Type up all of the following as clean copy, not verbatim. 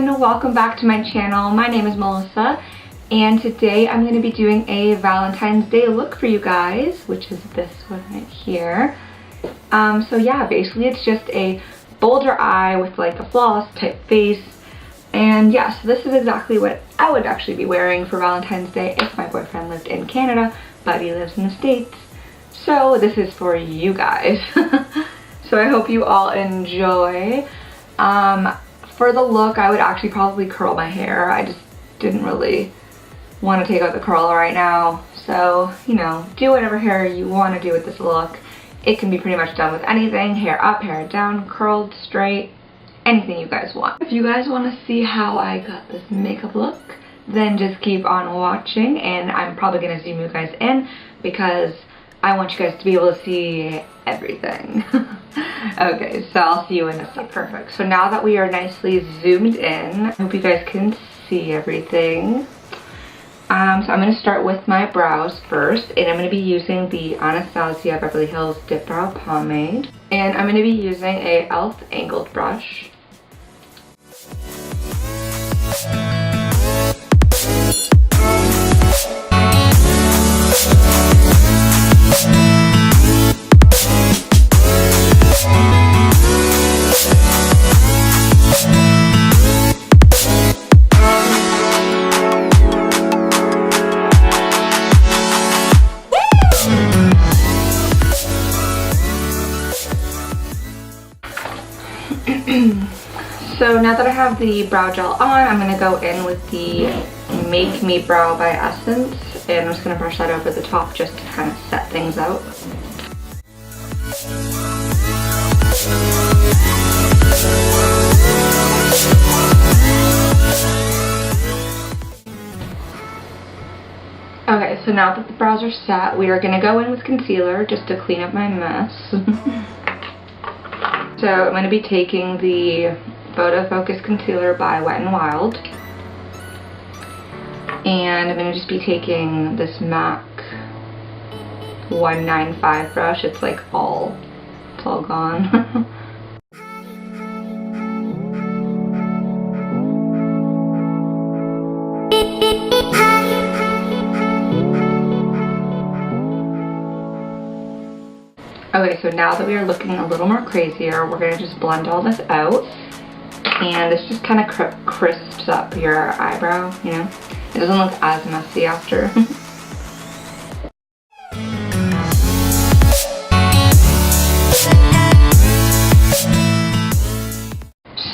everyone, welcome back to my channel. My name is Melissa and today I'm going to be doing a Valentine's Day look for you guys, which is this one right here. So yeah, basically it's just a bolder eye with like a floss type face, and yeah, so this is exactly what I would actually be wearing for Valentine's Day if my boyfriend lived in Canada, but he lives in the States. So this is for you guys. So I hope you all enjoy. For the look, I would actually probably curl my hair. I just didn't really want to take out the curl right now. So, you know, do whatever hair you want to do with this look. It can be pretty much done with anything. Hair up, hair down, curled, straight, anything you guys want. If you guys want to see how I got this makeup look, then just keep on watching, and I'm probably going to zoom you guys in because I want you guys to be able to see everything. Okay, so I'll see you in a second. Perfect. So now that we are nicely zoomed in, I hope you guys can see everything. So I'm going to start with my brows first, and I'm going to be using the Anastasia Beverly Hills Dipbrow Pomade. And I'm going to be using a e.l.f. angled brush. So now that I have the brow gel on, I'm going to go in with the Make Me Brow by Essence, and I'm just going to brush that over the top just to kind of set things out. Okay, so now that the brows are set, we are going to go in with concealer just to clean up my mess. So I'm going to be taking the Photofocus concealer by Wet n Wild, and I'm going to just be taking this MAC 195 brush. It's like it's all gone. Okay, so now that we are looking a little more crazier, we're going to just blend all this out. And this just kind of crisps up your eyebrow, you know? It doesn't look as messy after.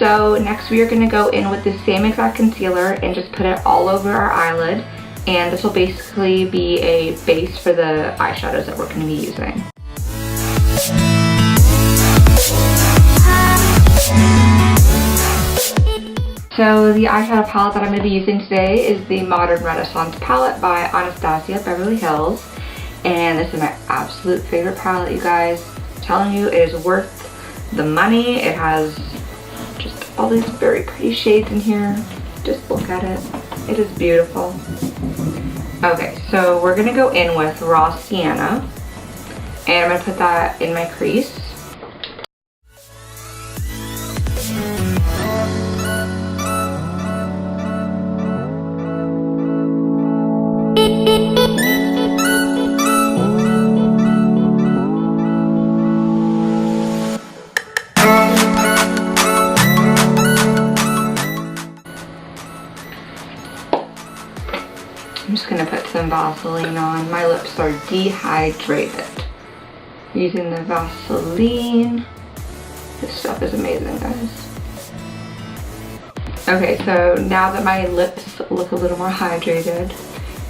So next we are going to go in with the same exact concealer and just put it all over our eyelid. And this will basically be a base for the eyeshadows that we're going to be using. So the eyeshadow palette that I'm going to be using today is the Modern Renaissance palette by Anastasia Beverly Hills. And this is my absolute favorite palette, you guys. I'm telling you, it is worth the money. It has just all these very pretty shades in here. Just look at it. It is beautiful. Okay, so we're going to go in with Raw Sienna. And I'm going to put that in my crease. I'm just going to put some Vaseline on. My lips are dehydrated. Using the Vaseline. This stuff is amazing, guys. Okay, so now that my lips look a little more hydrated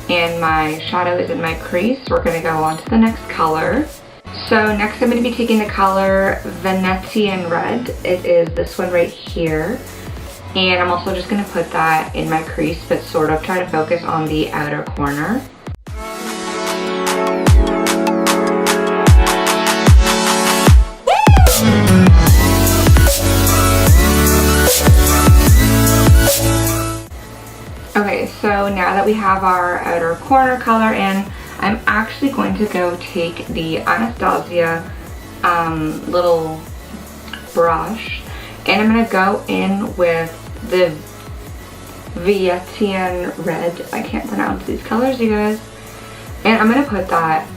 and my shadow is in my crease, we're going to go on to the next color. So next I'm going to be taking the color Venetian Red. It is this one right here. And I'm also just going to put that in my crease, but sort of try to focus on the outer corner. Okay, so now that we have our outer corner color in, I'm actually going to go take the Anastasia little brush, and I'm going to go in with the Vietian red. I can't pronounce these colors, you guys. And I'm going to put that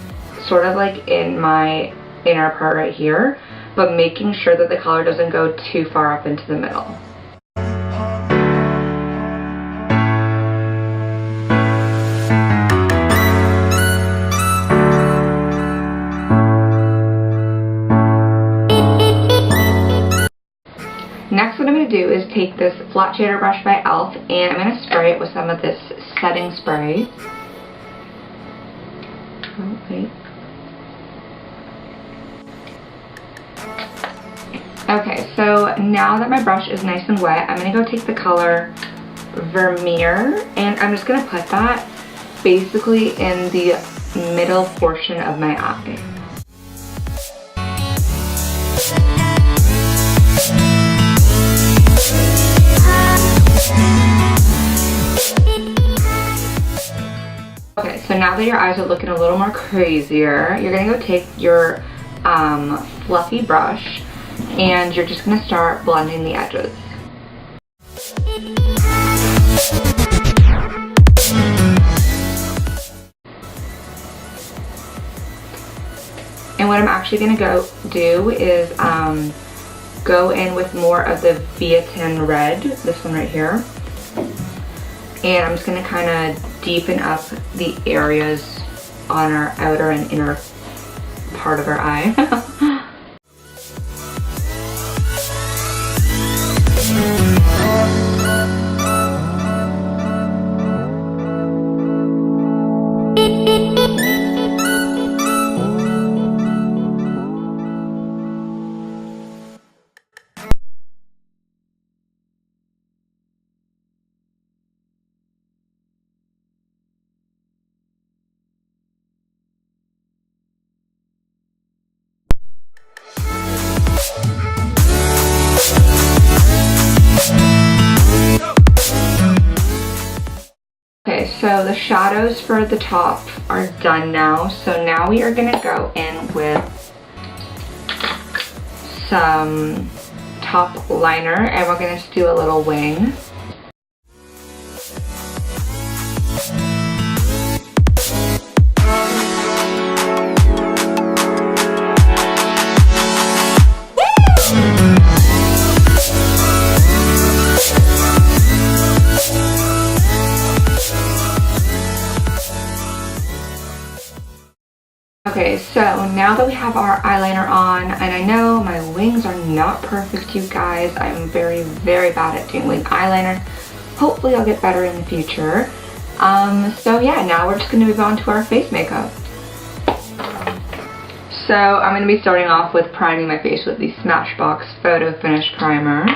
sort of like in my inner part right here, but making sure that the color doesn't go too far up into the middle. Next, what I'm going to do is take this flat shader brush by e.l.f. and I'm going to spray it with some of this setting spray. Oh, wait. Okay, so now that my brush is nice and wet, I'm going to go take the color Mercier and I'm just going to put that basically in the middle portion of my eye. Okay, so now that your eyes are looking a little more crazier, you're going to go take your fluffy brush and you're just going to start blending the edges. And what I'm actually going to go do is go in with more of the Vietian red, this one right here. And I'm just going to kind of deepen up the areas on our outer and inner part of our eye. Okay, so the shadows for the top are done now. So now we are going to go in with some top liner and we're going to do a little wing. Okay, so now that we have our eyeliner on, and I know my wings are not perfect, you guys. I'm very, very bad at doing wing eyeliner. Hopefully I'll get better in the future. So yeah, now we're just going to move on to our face makeup. So I'm going to be starting off with priming my face with the Smashbox Photo Finish Primer.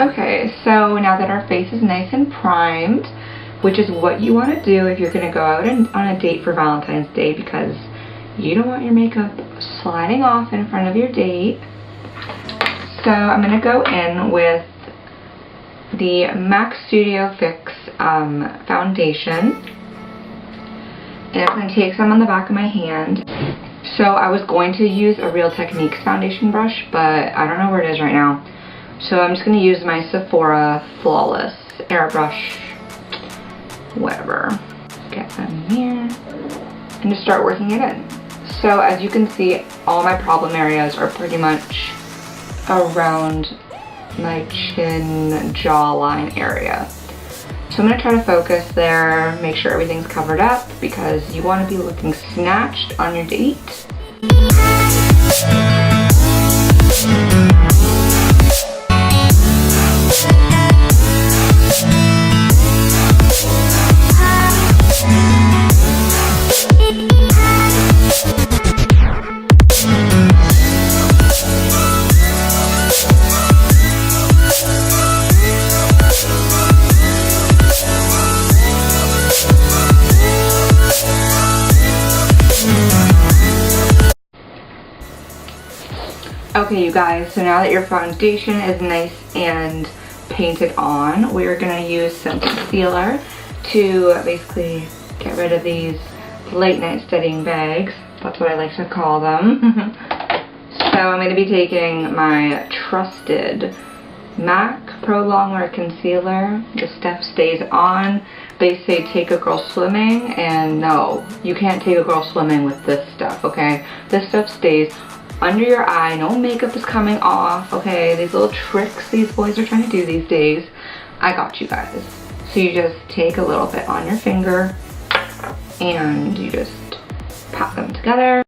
Okay, so now that our face is nice and primed, which is what you want to do if you're going to go out on a date for Valentine's Day, because you don't want your makeup sliding off in front of your date. So I'm going to go in with the MAC Studio Fix foundation, and I'm going to take some on the back of my hand. So I was going to use a Real Techniques foundation brush, but I don't know where it is right now. So I'm just going to use my Sephora Flawless airbrush, whatever. Get them here and just start working it in. So as you can see, all my problem areas are pretty much around my chin jawline area. So I'm going to try to focus there, make sure everything's covered up, because you want to be looking snatched on your date. Okay, you guys, so now that your foundation is nice and painted on, we're going to use some concealer to basically get rid of these late night studying bags. That's what I like to call them. So I'm going to be taking my trusted MAC Pro Longwear Concealer. This stuff stays on. They say take a girl swimming, and no, you can't take a girl swimming with this stuff, okay? This stuff stays under your eye. No makeup is coming off, okay? These little tricks these boys are trying to do these days. I got you guys. So you just take a little bit on your finger and you just pat them together.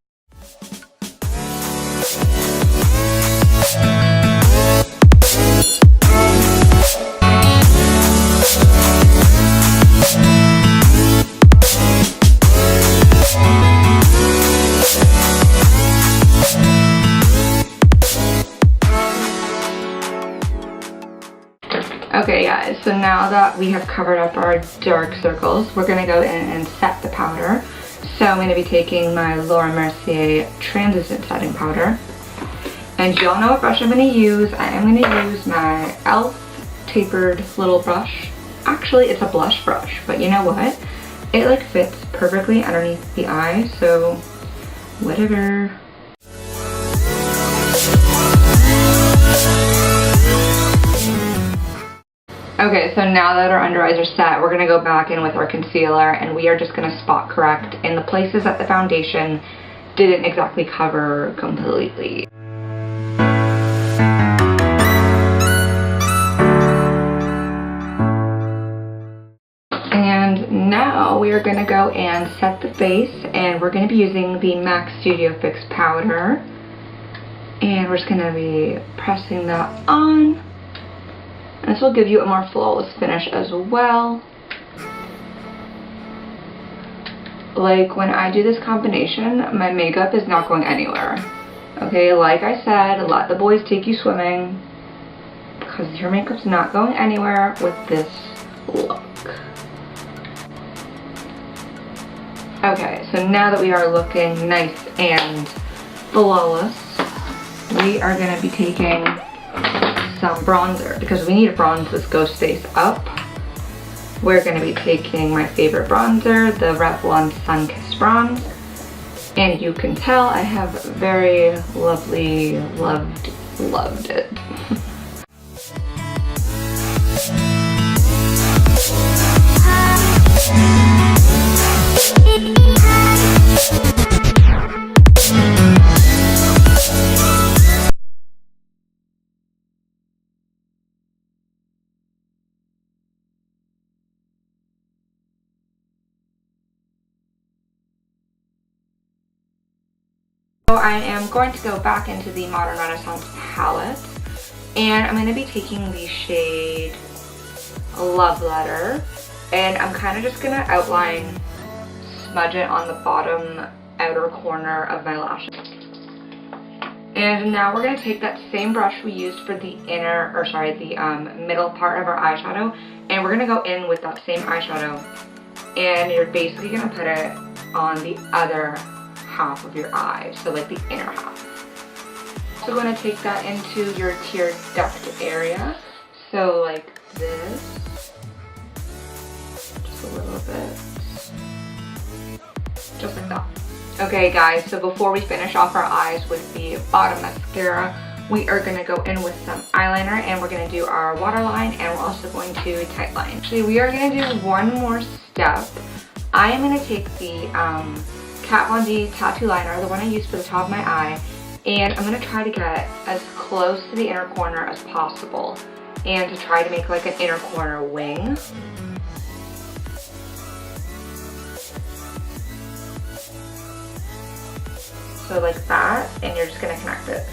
Okay guys, so now that we have covered up our dark circles, we're going to go in and set the powder. So I'm going to be taking my Laura Mercier Translucent Setting Powder. And y'all know what brush I'm going to use. I am going to use my e.l.f. tapered little brush. Actually, it's a blush brush, but you know what? It like fits perfectly underneath the eye, so whatever. Okay, so now that our under eyes are set, we're going to go back in with our concealer and we are just going to spot correct in the places that the foundation didn't exactly cover completely. And now we are going to go and set the face, and we're going to be using the MAC Studio Fix powder. And we're just going to be pressing that on. And this will give you a more flawless finish as well. Like when I do this combination, my makeup is not going anywhere. Okay, like I said, let the boys take you swimming because your makeup's not going anywhere with this look. Okay, so now that we are looking nice and flawless, we are going to be taking some bronzer because we need to bronze this ghost face up. We're going to be taking my favorite bronzer, the Revlon Sunkissed bronze, and you can tell I have very lovely, loved it. So I am going to go back into the Modern Renaissance palette, and I'm going to be taking the shade Love Letter, and I'm kind of just going to outline, smudge it on the bottom outer corner of my lashes. And now we're going to take that same brush we used for the middle part of our eyeshadow, and we're going to go in with that same eyeshadow, and you're basically going to put it on the other half of your eye, so like the inner half. So we're going to take that into your tear duct area, so like this, just a little bit, just like that. Okay guys, so before we finish off our eyes with the bottom mascara, we are going to go in with some eyeliner, and we're going to do our waterline, and we're also going to tightline. Actually, we are going to do one more step. I am going to take the Kat Von D tattoo liner, the one I used for the top of my eye, and I'm going to try to get as close to the inner corner as possible, and to try to make like an inner corner wing. So like that, and you're just going to connect it.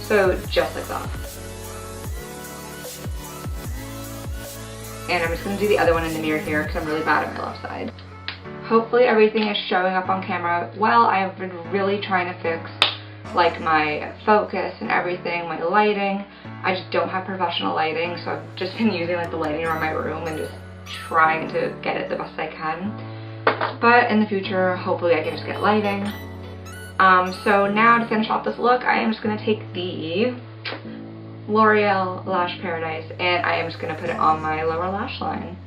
So just like that. And I'm just going to do the other one in the mirror here because I'm really bad at my left side. Hopefully everything is showing up on camera well. I have been really trying to fix like my focus and everything, my lighting. I just don't have professional lighting, so I've just been using like the lighting around my room and just trying to get it the best I can. But in the future, hopefully I can just get lighting. So now to finish off this look, I am just going to take the L'Oreal Lash Paradise and I am just going to put it on my lower lash line.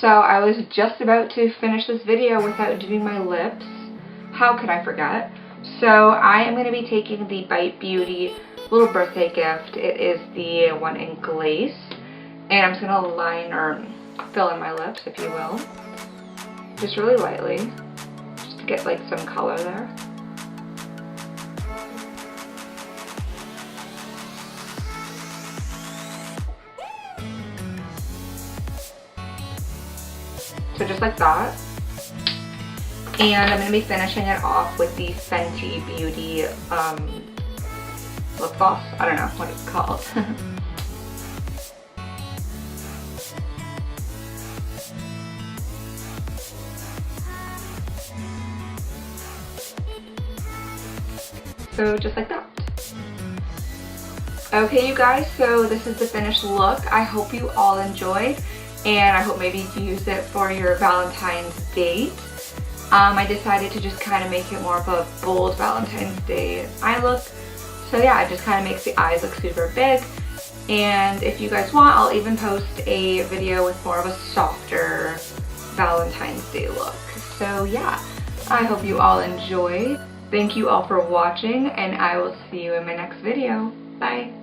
So I was just about to finish this video without doing my lips. How could I forget? So I am going to be taking the Bite Beauty little birthday gift. It is the one in Glace. And I'm just going to line or fill in my lips, if you will. Just really lightly. Just to get like some color there. So just like that. And I'm going to be finishing it off with the Fenty Beauty lip gloss. I don't know what it's called. So just like that. Okay, you guys, so this is the finished look. I hope you all enjoyed, and I hope maybe you use it for your Valentine's date. I decided to just kind of make it more of a bold Valentine's Day eye look. So yeah, it just kind of makes the eyes look super big. And if you guys want, I'll even post a video with more of a softer Valentine's Day look. So yeah, I hope you all enjoyed. Thank you all for watching, and I will see you in my next video. Bye!